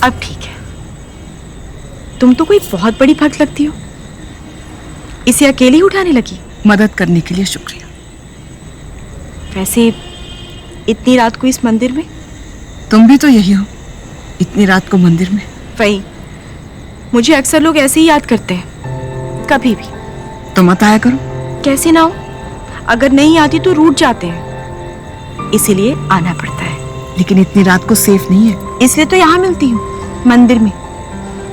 अब ठीक है। तुम तो कोई बहुत बड़ी भक्त लगती हो। इसे अकेले ही उठाने लगी? मदद करने के लिए शुक्रिया। वैसे इतनी रात को इस मंदिर में? तुम भी तो यही हो, इतनी रात को मंदिर में। वही, मुझे अक्सर लोग ऐसे ही याद करते हैं, कभी भी। तो मत आया करो। कैसे ना हो, अगर नहीं आती तो रूठ जाते हैं, इसीलिए आना पड़ता है। लेकिन इतनी रात को सेफ नहीं है। इसलिए तो यहाँ मिलती हूँ, मंदिर में,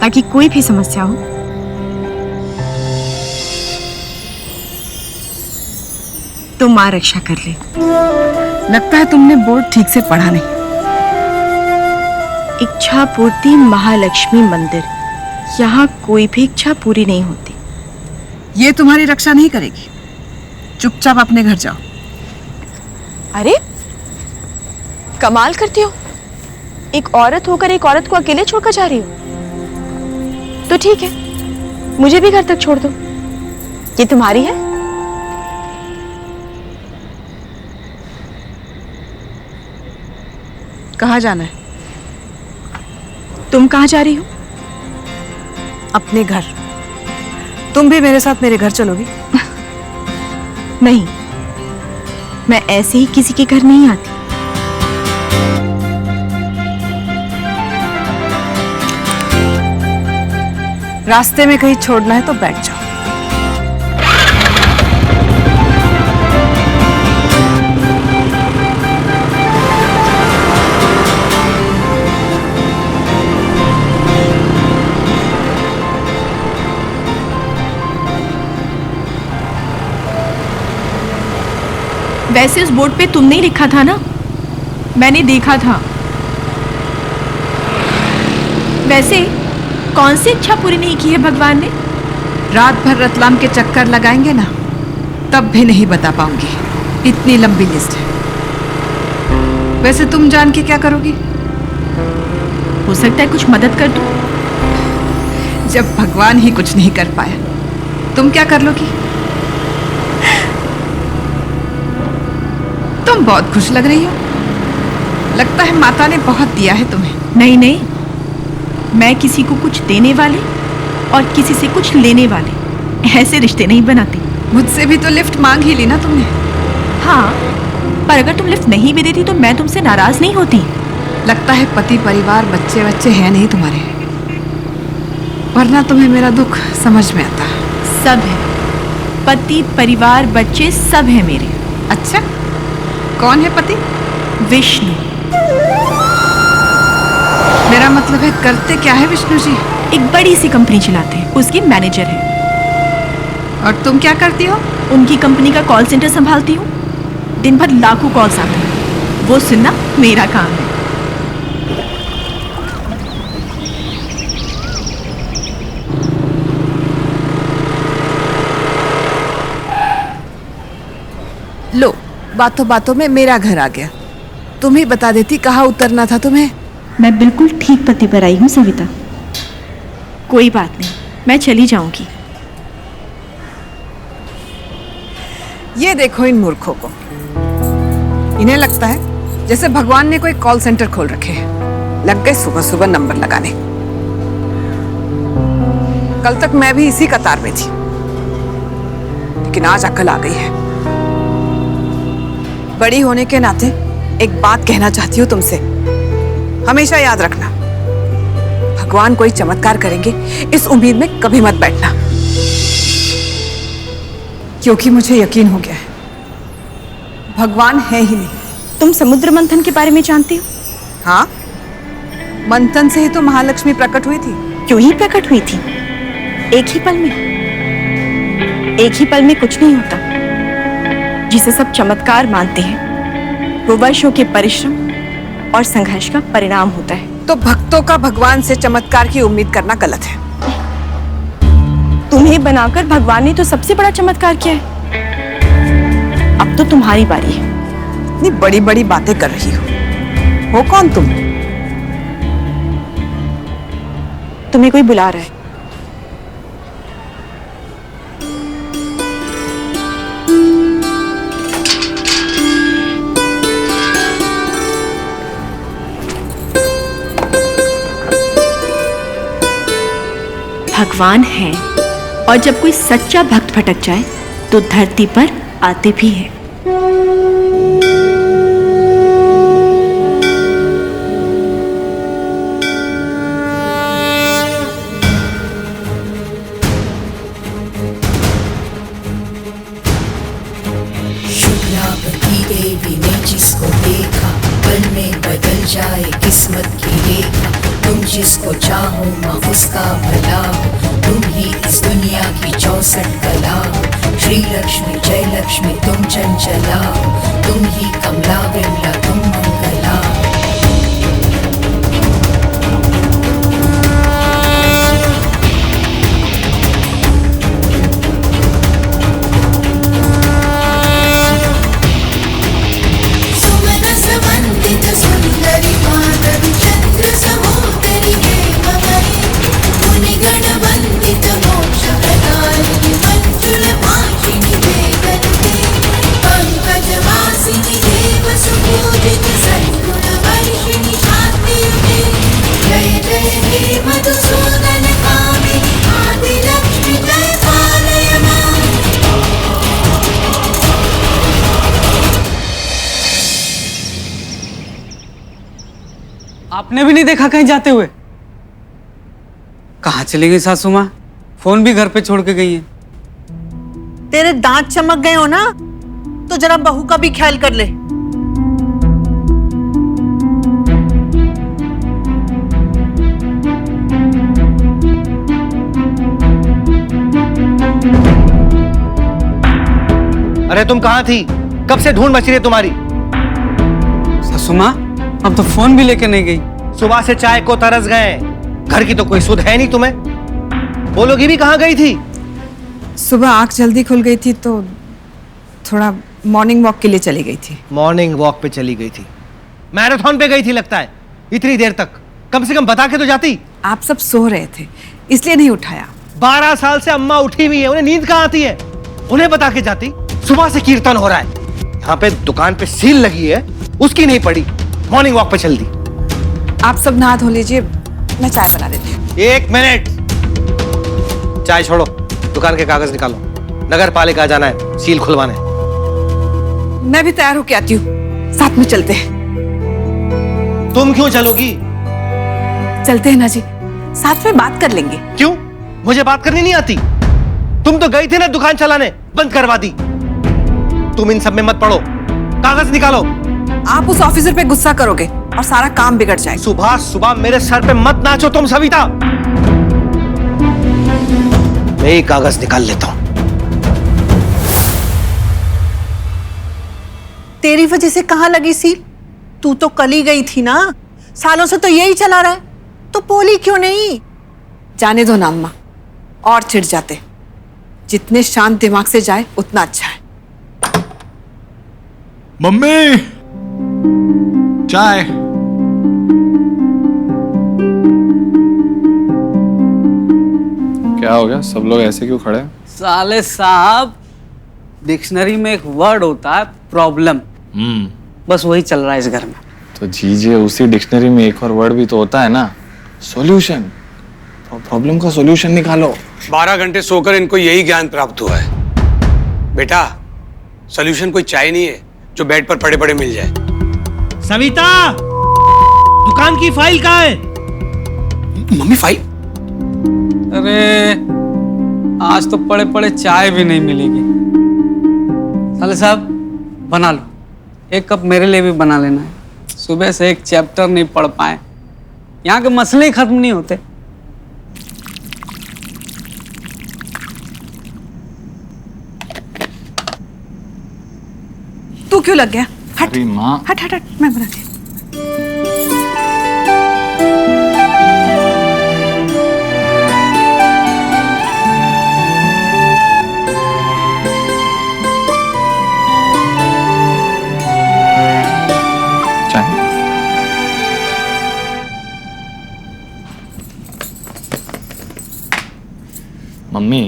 ताकि कोई भी समस्या हो। तो माँ रक्षा कर ले। लगता है तुमने बोर्ड ठीक से पढ़ा नहीं। इच्छा पूर्ति महालक्ष्मी मंदिर, यहाँ कोई भी इच्छा पूरी नहीं होती। ये तुम्हारी रक्षा नहीं करेगी। चुपचाप अपने घर जाओ। अरे कमाल करती हो, एक औरत होकर एक औरत को अकेले छोड़कर जा रही हो। तो ठीक है, मुझे भी घर तक छोड़ दो। ये तुम्हारी है। कहाँ जाना है? तुम कहाँ जा रही हो? अपने घर। तुम भी मेरे साथ मेरे घर चलोगी? नहीं, मैं ऐसे ही किसी के घर नहीं आती। रास्ते में कहीं छोड़ना है तो बैठ जाओ। वैसे उस बोर्ड पे तुमने ही लिखा था ना? मैंने देखा था। वैसे कौन सी इच्छा पूरी नहीं की है भगवान ने? रात भर रतलाम के चक्कर लगाएंगे ना, तब भी नहीं बता पाऊंगी, इतनी लंबी लिस्ट है। वैसे तुम जान के क्या करोगी? हो सकता है कुछ मदद कर दूं। जब भगवान ही कुछ नहीं कर पाया, तुम क्या कर लोगी? तुम बहुत खुश लग रही हो। लगता है माता ने बहुत दिया है तुम्हें। नहीं नहीं, मैं किसी को कुछ देने वाले और किसी से कुछ लेने वाले ऐसे रिश्ते नहीं बनाती। मुझसे भी तो लिफ्ट मांग ही ली ना तुमने। हाँ, पर अगर तुम लिफ्ट नहीं भी देती तो मैं तुमसे नाराज नहीं होती। लगता है पति परिवार बच्चे बच्चे हैं नहीं तुम्हारे, वरना तुम्हें मेरा दुख समझ में आता। सब है, पति परिवार बच्चे सब है मेरे। अच्छा, कौन है पति? विष्णु। मेरा मतलब है करते क्या है विष्णु जी? एक बड़ी सी कंपनी चलाते हैं, उसकी मैनेजर है। और तुम क्या करती हो? उनकी कंपनी का कॉल सेंटर संभालती हूँ। दिन भर लाखों कॉल्स आते हैं, वो सुनना मेरा काम है। लो, बातों बातों में मेरा घर आ गया। तुम ही बता देती कहाँ उतरना था तुम्हें। मैं बिल्कुल ठीक पते पर आई हूँ सविता। कोई बात नहीं, मैं चली जाऊंगी। ये देखो इन मूर्खों को, इन्हें लगता है जैसे भगवान ने कोई कॉल सेंटर खोल रखे हैं। लग गए सुबह सुबह नंबर लगाने। कल तक मैं भी इसी कतार में थी, लेकिन आज अकल आ गई है। बड़ी होने के नाते एक बात कहना चाहती हूँ तुमसे, हमेशा याद रखना, भगवान कोई चमत्कार करेंगे इस उम्मीद में कभी मत बैठना, क्योंकि मुझे यकीन हो गया है भगवान है ही नहीं। तुम समुद्र मंथन के बारे में जानती हो? हाँ, मंथन से ही तो महालक्ष्मी प्रकट हुई थी। क्यों ही प्रकट हुई थी? एक ही पल में। एक ही पल में कुछ नहीं होता। जिसे सब चमत्कार मानते हैं, वो वर्षों के परिश्रम और संघर्ष का परिणाम होता है। तो भक्तों का भगवान से चमत्कार की उम्मीद करना गलत है। तुम्हें बनाकर भगवान ने तो सबसे बड़ा चमत्कार किया है। अब तो तुम्हारी बारी है। इतनी बड़ी बड़ी बातें कर रही हो कौन तुम? तुम्हें कोई बुला रहा है। भगवान हैं और जब कोई सच्चा भक्त भटक जाए तो धरती पर आते भी हैं। शुक्लापति देवी ने जिसको देखा पल में बदल जाए किस्मत की रेखा। तुम जिसको चाहो माँ उसका भला हो, तुम ही इस दुनिया की 64 कला हो। श्री लक्ष्मी जय लक्ष्मी तुम चंचला हो, तुम ही कमला बिमला तुम मंगला हो। आपने भी नहीं देखा कहीं जाते हुए? कहाँ चली गई सासू माँ? फोन भी घर पे छोड़ के गई है। तेरे दांत चमक गए हो ना, तो जरा बहू का भी ख्याल कर ले। अरे तुम कहाँ थी? कब से ढूंढ मची रही है तुम्हारी? सासू माँ अब तो फोन भी लेके नहीं गई। सुबह से चाय को तरस गए, घर की तो कोई सुध है नहीं तुम्हें। बोलोगी भी कहाँ गई थी? सुबह आंख जल्दी खुल गई थी तो थोड़ा मॉर्निंग वॉक के लिए चली गई थी। मॉर्निंग वॉक पे चली गई थी? मैराथन पे गई थी लगता है। इतनी देर तक कम से कम बता के तो जाती। आप सब सो रहे थे इसलिए नहीं उठाया। 12 साल से अम्मा उठी हुई है, उन्हें नींद कहाँ आती है? उन्हें बता के जाती। सुबह से कीर्तन हो रहा है, यहाँ पे दुकान पे सील लगी है, उसकी नहीं पड़ी, मॉर्निंग वॉक पे चल दी। आप सब नहा धो लीजिए, मैं चाय बना देती हूँ। 1 मिनट, चाय छोड़ो, दुकान के कागज निकालो, नगर पालिका जाना है, सील खुलवाना है। मैं भी तैयार होके आती हूँ, साथ में चलते हैं। तुम क्यों चलोगी? चलते हैं ना जी, साथ में बात कर लेंगे। क्यों? मुझे बात करनी नहीं आती? तुम तो गई थी ना दुकान चलाने, बंद करवा दी। तुम इन सब में मत पड़ो, कागज निकालो। आप उस ऑफिसर पे गुस्सा करोगे और सारा काम बिगड़ जाएगा। सुबह सुबह मेरे सर पे मत नाचो तुम सविता। मैं ही कागज निकाल लेता हूं। तेरी वजह से कहाँ लगी सील? तू तो कल ही गई थी ना, सालों से तो यही चला रहा है, तो बोली क्यों नहीं? जाने दो ना अम्मा, और चिढ़ जाते। जितने शांत दिमाग से जाए उतना अच्छा है। मम्मी, चाय। क्या हो गया? सब लोग ऐसे क्यों खड़े हैं? साले साहब, डिक्शनरी में एक वर्ड होता है प्रॉब्लम, बस वही चल रहा है इस घर में। तो जीजिए, उसी डिक्शनरी में एक और वर्ड भी तो होता है ना, सॉल्यूशन। प्रॉब्लम का सॉल्यूशन निकालो। 12 घंटे सोकर इनको यही ज्ञान प्राप्त हुआ है। बेटा, सॉल्यूशन कोई चाय नहीं है जो बेड पर पड़े पड़े मिल जाए। सविता, दुकान की फाइल कहाँ है? Mummy file? अरे आज तो पड़े पड़े चाय भी नहीं मिलेगी। साले साहब बना लो, 1 कप मेरे लिए भी बना लेना है। सुबह से एक चैप्टर नहीं पढ़ पाए, यहाँ के मसले ही खत्म नहीं होते। तू क्यों लग गया? हट अरे माँ, हट हट हट, मैं बनाती हूँ। चाय। मम्मी,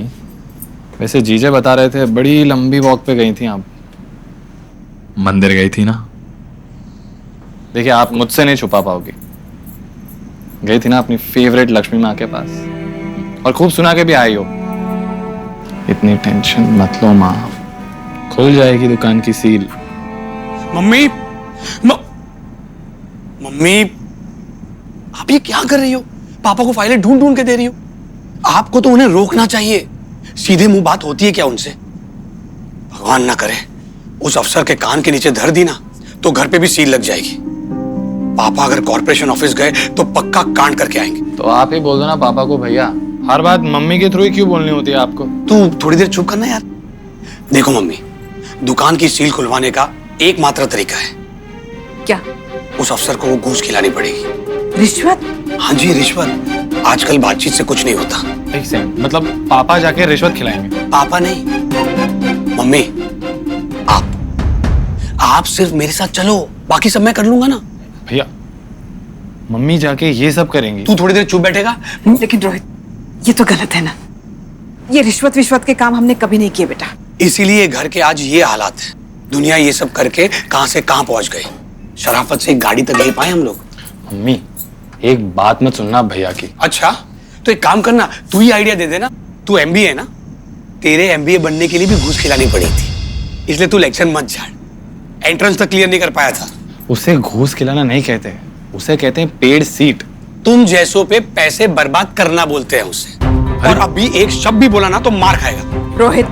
वैसे जीजे बता रहे थे बड़ी लंबी वॉक पे गई थी आप। मंदिर गई थी ना? देखिए, आप मुझसे नहीं छुपा पाओगी। गई थी ना अपनी फेवरेट लक्ष्मी माँ के पास। और खूब सुना के भी आई हो। इतनी टेंशन मत लो माँ, खुल जाएगी दुकान की सील। मम्मी मम्मी आप ये क्या कर रही हो? पापा को फाइलें ढूंढ ढूंढ के दे रही हो। आपको तो उन्हें रोकना चाहिए। सीधे मुंह बात होती है क्या उनसे? भगवान ना करे उस अफसर के कान के नीचे धर दी ना तो घर पे भी सील लग जाएगी। पापा अगर कॉर्पोरेशन ऑफिस गए तो पक्का कांड करके आएंगे। तो आप ही बोल दो ना पापा को भैया, हर बात मम्मी के थ्रू ही क्यों बोलनी होती है आपको? तू थोड़ी देर चुप करना यार। देखो मम्मी, दुकान की सील खुलवाने का एकमात्र तरीका है। क्या? उस अफसर को वो घूस खिलानी पड़ेगी। रिश्वत? हाँ जी, रिश्वत। आजकल बातचीत से कुछ नहीं होता। एक सेकंड, मतलब पापा जाके रिश्वत खिलाएंगे? पापा नहीं, मम्मी। आप सिर्फ मेरे साथ चलो, बाकी सब मैं कर लूंगा ना। भैया मम्मी जाके ये सब करेंगी? तू थोड़ी देर चुप बैठेगा? लेकिन रोहित, ये तो गलत है ना। ये रिश्वत विश्वत के काम हमने कभी नहीं किए बेटा। इसीलिए घर के आज ये हालात है। दुनिया ये सब करके कहां से कहां पहुंच गई। शराफत से एक गाड़ी तक ले पाए हम लोग। मम्मी एक बात मत सुनना भैया की। अच्छा तो एक काम करना, तू ही आइडिया दे देना। तू एमबीए है ना, तेरे एमबीए बनने के लिए भी घूस खिलानी पड़ी थी, इसलिए तू इलेक्शन मत झाड़। एंट्रेंस तक क्लियर नहीं कर पाया था। उसे घूस खिलाना नहीं कहते, उसे कहते हैं पेड सीट। तुम जैसों पे पैसे बर्बाद करना बोलते हैं उसे। और अभी एक शब्द भी बोला ना तो मार खाएगा। रोहित,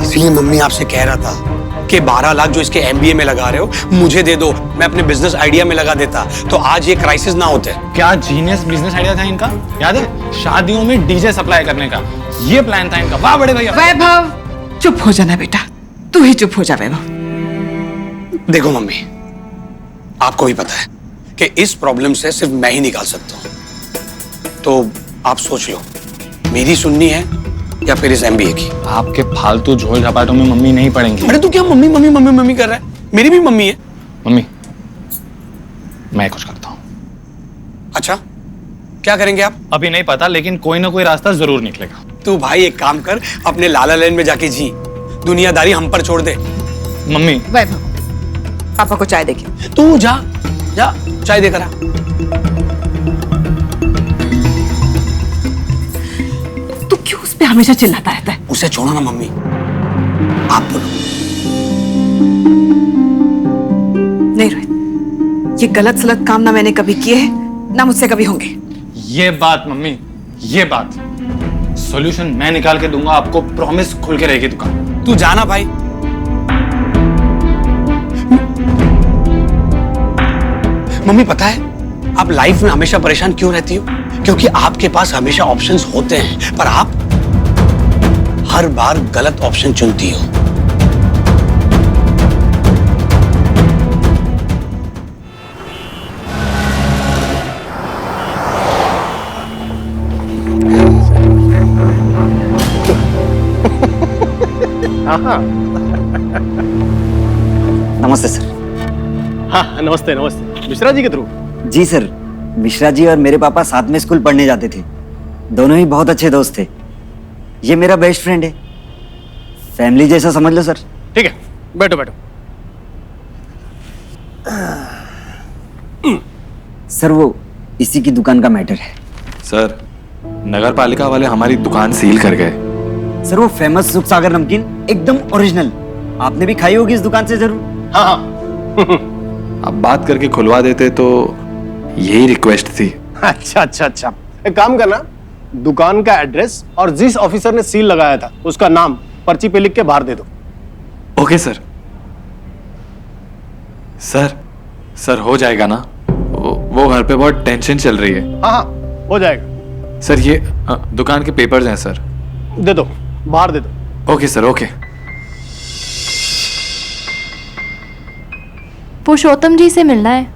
इसलिए मम्मी आपसे कह रहा था कि 12 लाख जो इसके एमबीए में लगा रहे हो मुझे दे दो, मैं अपने बिजनेस आइडिया में लगा देता तो आज ये क्राइसिस ना होते। क्या जीनियस बिजनेस आइडिया था इनका, याद है? शादियों में डीजे सप्लाई करने का ये प्लान था इनका। वाह बड़े भैया। वैभव चुप हो जाना बेटा, तू ही चुप हो जा वैभव। देखो मम्मी, आपको भी पता है कि इस प्रॉब्लम से सिर्फ मैं ही निकाल सकता हूं। तो आप सोच लो, मेरी सुननी है या फिर इस एमबीए की? आपके फालतू झोल झपाटों में मम्मी नहीं पड़ेंगी। अरे तू क्या मम्मी मम्मी मम्मी मम्मी कर रहा है? मेरी भी मम्मी है। मम्मी मैं कुछ करता हूँ। अच्छा क्या करेंगे आप? अभी नहीं पता, लेकिन कोई ना कोई रास्ता जरूर निकलेगा। तू भाई एक काम कर, अपने लाला लैंड में जाके जी, दुनियादारी हम पर छोड़ दे। मम्मी वैभव पापा को चाय देके। तू जा जा, चाय देकर आ। तू क्यों उस पे हमेशा चिल्लाता रहता है? उसे छोड़ो ना मम्मी, आप बोलो। नहीं रोहित, ये गलत सलत काम ना मैंने कभी किए हैं ना मुझसे कभी होंगे। ये बात मम्मी, ये बात सॉल्यूशन मैं निकाल के दूंगा आपको, प्रॉमिस। खुल के रहेगी दुकान। तू जाना भाई। मम्मी पता है आप लाइफ में हमेशा परेशान क्यों रहती हो? क्योंकि आपके पास हमेशा ऑप्शंस होते हैं, पर आप हर बार गलत ऑप्शन चुनती हो। नमस्ते सर। हाँ नमस्ते नमस्ते। मिश्रा जी के थ्रू? जी सर, मिश्रा जी और मेरे पापा साथ में स्कूल पढ़ने जाते थे, दोनों ही बहुत अच्छे दोस्त थे। ये मेरा बेस्ट फ्रेंड है, फैमिली जैसा समझ लो सर। ठीक है, बैठो बैठो। सर वो इसी की दुकान का मैटर है। सर नगर पालिका वाले हमारी दुकान सील कर गए। सर वो फेमस सुख सागर नमकीन एकदम ओरिजिनल, आपने भी खाई होगी इस दुकान से जरूर। हाँ हाँ। अब बात करके खुलवा देते तो यही रिक्वेस्ट थी। अच्छा अच्छा अच्छा, एक काम करना, दुकान का एड्रेस और जिस ऑफिसर ने सील लगाया था उसका नाम पर्ची पे लिख के बाहर दे दो। Okay sir. सर सर हो जाएगा ना? वो घर पे बहुत टेंशन चल रही है। हाँ हाँ हो जाएगा। सर ये दुकान के पेपर्स हैं सर। दे दो, बाहर दे दो। Okay sir okay. Purushottam ji से मिलना है।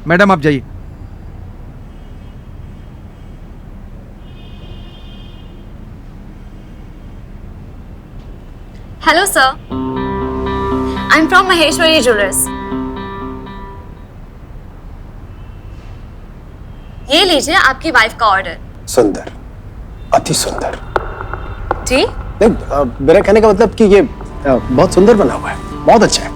मैडम आप जाइए। Hello sir, I am from Maheshwari jewellers. ये लीजिए आपकी वाइफ का ऑर्डर। सुंदर, अति सुंदर। जी? नहीं, मेरा कहने का मतलब कि ये बहुत सुंदर बना हुआ है। बहुत अच्छा है।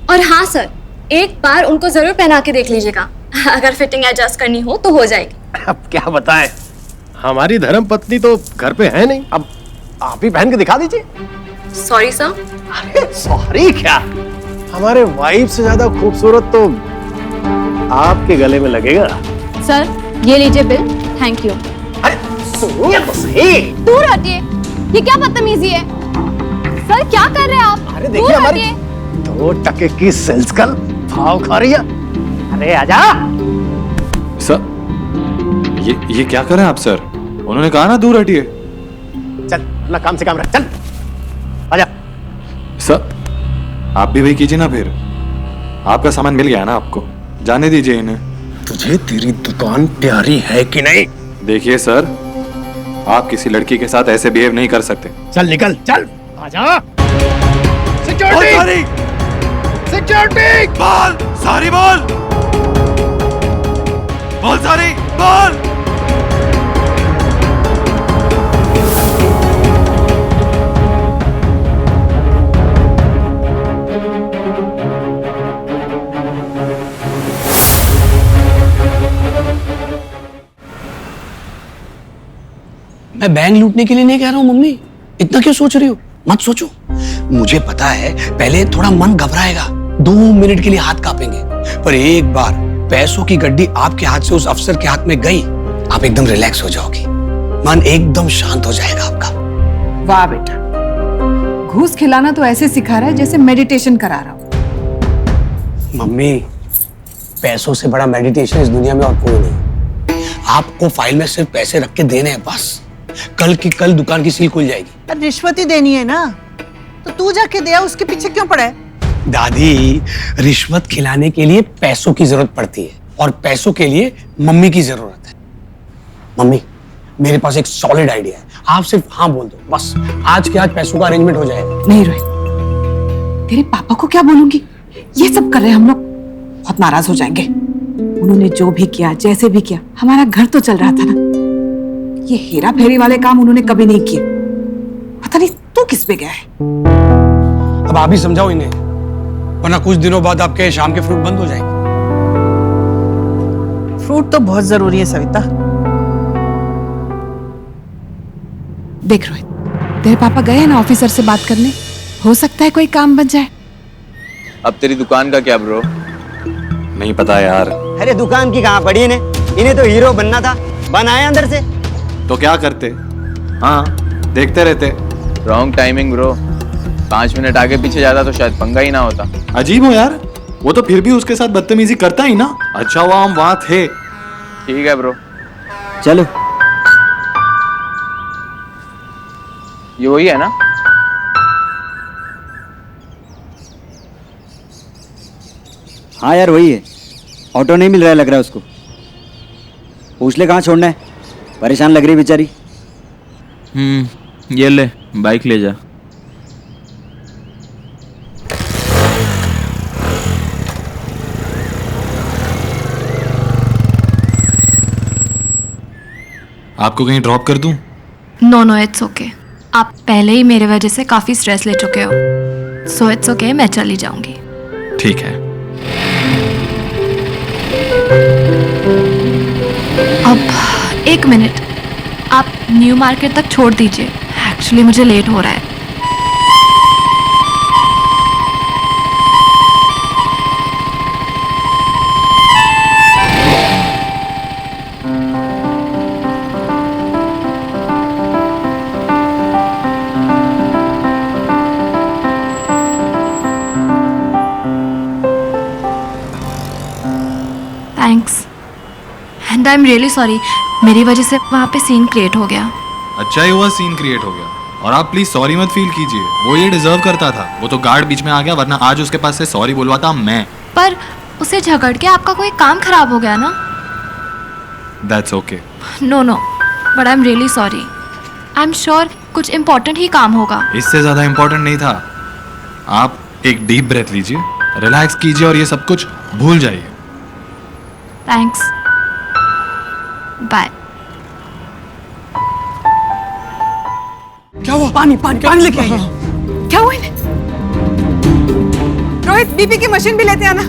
और हाँ सर, एक बार उनको जरूर पहना के देख लीजिएगा। अगर फिटिंग एडजस्ट करनी हो तो हो जाएगी। अब क्या बताएं, हमारी धर्म पत्नी तो घर पे है नहीं, अब आप ही पहन के दिखा दीजिए। Sorry sir. अरे सॉरी क्या, हमारे वाइफ से ज्यादा खूबसूरत तो आपके गले में लगेगा। सर ये लीजिए बिल, थैंक यू। अरे सुनिए तो सही। दूर हटिए, ये क्या बदतमीजी है? सर क्या कर रहे हैं आप? अरे देखिए हमारी 2 टके की सेल्स गर्ल भाव खा रही है। अरे आजा। सर ये क्या कर रहे हैं आप सर? उन्होंने कहा ना दूर हटिए। चल अपना काम से काम रख, चल आजा। सर आप भी वही कीजिए ना फिर। आपका सामान मिल गया ना आपको, जाने दीजिए इन्हें। तुझे तेरी दुकान प्यारी है कि नहीं? देखिए सर, आप किसी लड़की के साथ ऐसे बिहेव नहीं कर सकते। चल निकल, चल आजा। सिक्योरिटी, सिक्योरिटी, बोल सारी, बोल बोल सारी, बोल। मैं बैंक लूटने के लिए नहीं कह रहा हूँ मम्मी, इतना क्यों सोच रही हो? मत सोचो, मुझे पता है पहले थोड़ा मन घबराएगा, 2 मिनट के लिए हाथ कांपेंगे, पर एक बार पैसों की गड्डी आपके हाथ से उस अफसर के हाथ में गई, आप एकदम रिलैक्स हो जाओगी, मन एकदम शांत हो जाएगा आपका। वाह बेटा, घूस खिलाना तो ऐसे सिखा रहा है जैसे मेडिटेशन करा रहा हो। मम्मी, पैसों से बड़ा मेडिटेशन इस दुनिया में और कोई नहीं। आपको फाइल में सिर्फ पैसे रख के देने हैं बस, कल की कल दुकान की सील खुल जाएगी। पर रिश्वत ही देनी है ना, तो तू जाके दे, उसके पीछे क्यों पड़ा है? दादी, रिश्वत खिलाने के लिए पैसों की जरूरत पड़ती है और पैसों के लिए मम्मी की जरूरत है। मम्मी, मेरे पास एक सॉलिड आइडिया है, आप सिर्फ हाँ बोल दो, बस आज के आज पैसों का अरेंजमेंट हो जाएगा। नहीं रोहित, तेरे पापा को क्या बोलूंगी? ये सब कर रहे हैं हम लोग, बहुत नाराज हो जाएंगे। उन्होंने जो भी किया, जैसे भी किया, हमारा घर तो चल रहा था ना। ये हेरा फेरी वाले काम उन्होंने कभी नहीं किए। पता नहीं तू किस पे गया है। अब आप ही समझाओ इन्हें, वरना कुछ दिनों बाद आपके शाम के फ्रूट बंद हो जाएंगे। फ्रूट तो बहुत जरूरी है सविता। देख रोहित, तेरे पापा गए हैं ना ऑफिसर से बात करने, हो सकता है कोई काम बन जाए। अब तेरी दुकान का क्या ब्रो? नहीं पता यार। अरे दुकान की कहाँ पड़ी इन्हें, इन्हें तो हीरो बनना था, बनाए अंदर से। तो क्या करते? हाँ, देखते रहते। रॉन्ग टाइमिंग ब्रो, 5 मिनट आगे पीछे जाता तो शायद पंगा ही ना होता। अजीब हो यार, वो तो फिर भी उसके साथ बदतमीजी करता ही ना। अच्छा हुआ हम वहां थे। ठीक है ब्रो, चलो। ये वही है ना? हाँ यार वही है, ऑटो नहीं मिल रहा है लग रहा है उसको। पूछ ले कहाँ छोड़ना है, परेशान लग रही बेचारी। ये ले बाइक ले जा। आपको कहीं ड्रॉप कर दूं? नो इट्स ओके, आप पहले ही मेरे वजह से काफी स्ट्रेस ले चुके हो, सो इट्स ओके, मैं चली जाऊंगी। ठीक है। अब 1 मिनट, आप न्यू मार्केट तक छोड़ दीजिए, एक्चुअली मुझे लेट हो रहा है। Thanks and I am really sorry, मेरी वजह से वहाँ पे सीन क्रिएट हो गया। अच्छा ही हुआ सीन क्रिएट हो गया, और आप प्लीज सॉरी मत फील कीजिए, वो ये डिजर्व करता था। वो तो गार्ड बीच में आ गया, वरना आज उसके पास से सॉरी बुलवाता मैं। पर उसे झगड़ के आपका कोई काम खराब हो गया ना? That's okay. No but I am really sorry. I am sure कुछ इम्पोर्टेंट ही काम होगा। इससे ज्यादा इम्पोर्टेंट नहीं था। आप एक डीप ब्रेथ लीजिए, रिलैक्स कीजिए और ये सब कुछ भूल जाइए। Thanks, bye. क्या हुआ? पानी पानी पानी लेके आइए। क्या हुआ इन्हें? रोहित बीपी की मशीन भी लेते आना।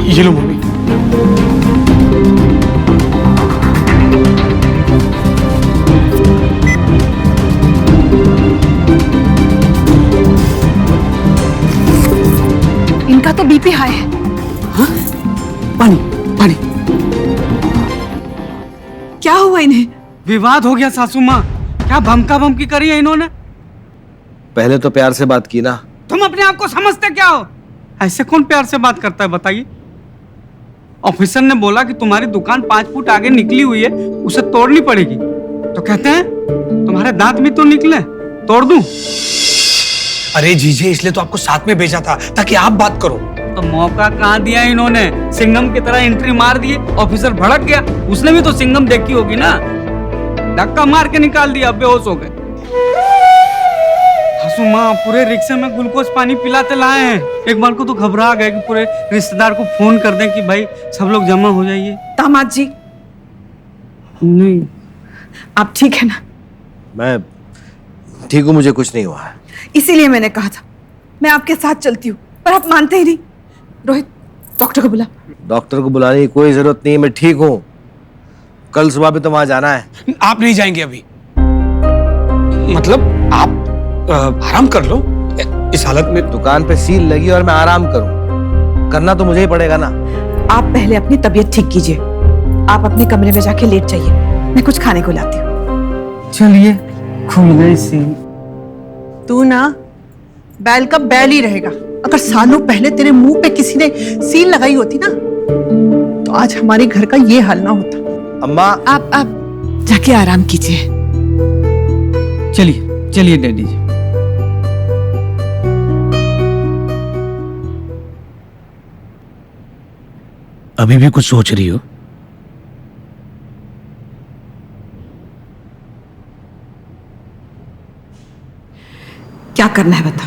ये लो मम्मी। इनका तो बीपी हाई है। हाँ? पानी पानी। क्या हुआ इन्हें? विवाद हो गया सासू माँ। क्या भमका भमकी करी है इन्होंने? पहले तो प्यार से बात की ना। तुम अपने आप को समझते क्या हो? ऐसे कौन प्यार से बात करता है बताइए? ऑफिसर ने बोला कि तुम्हारी दुकान 5 फुट आगे निकली हुई है, उसे तोड़नी पड़ेगी। तो कहते हैं तुम्हारे दांत भी तो निकले, तोड़ दूं? अरे जीजे, इसलिए तो आपको साथ में भेजा था ताकि आप बात करो। तो मौका कहाँ दिया इन्होंने? सिंघम की तरह एंट्री मार दिए। ऑफिसर भड़क गया। उसने भी तो सिंघम देखी होगी ना। धक्का मार के निकाल दिया, बेहोश हो गए। सासू माँ पूरे रिक्शे में ग्लूकोज पानी पिलाते लाए हैं। एक बार को तो घबरा गए कि पूरे रिश्तेदार को फोन कर दें कि भाई सब लोग जमा हो जाइए। दामाद जी नहीं, आप ठीक है ना? मैं ठीक हूँ, मुझे कुछ नहीं हुआ है। इसीलिए मैंने कहा था मैं आपके साथ चलती हूँ, पर आप मानते ही नहीं। रोहित डॉक्टर को बुला। डॉक्टर को बुलाने की कोई जरूरत नहीं है, मैं ठीक हूँ। कल सुबह भी तो वहां जाना है। आप नहीं जाएंगे अभी? मतलब आप आराम कर लो इस हालत में। दुकान पे सील लगी और मैं आराम करूं, करना तो मुझे ही पड़ेगा ना। आप पहले अपनी तबीयत ठीक कीजिए। आप अपने कमरे में जाके लेट जाइए, मैं कुछ खाने को लाती हूँ। चलिए, खुल गई सील। तू ना बैल का बैल ही रहेगा। अगर सालों पहले तेरे मुंह पे किसी ने सील लगाई होती ना, तो आज हमारे घर का ये हाल ना होता। अम्मा, आप जाके आराम कीजिए। चलिए चलिए डैडी जी। अभी भी कुछ सोच रही हो? क्या करना है बता।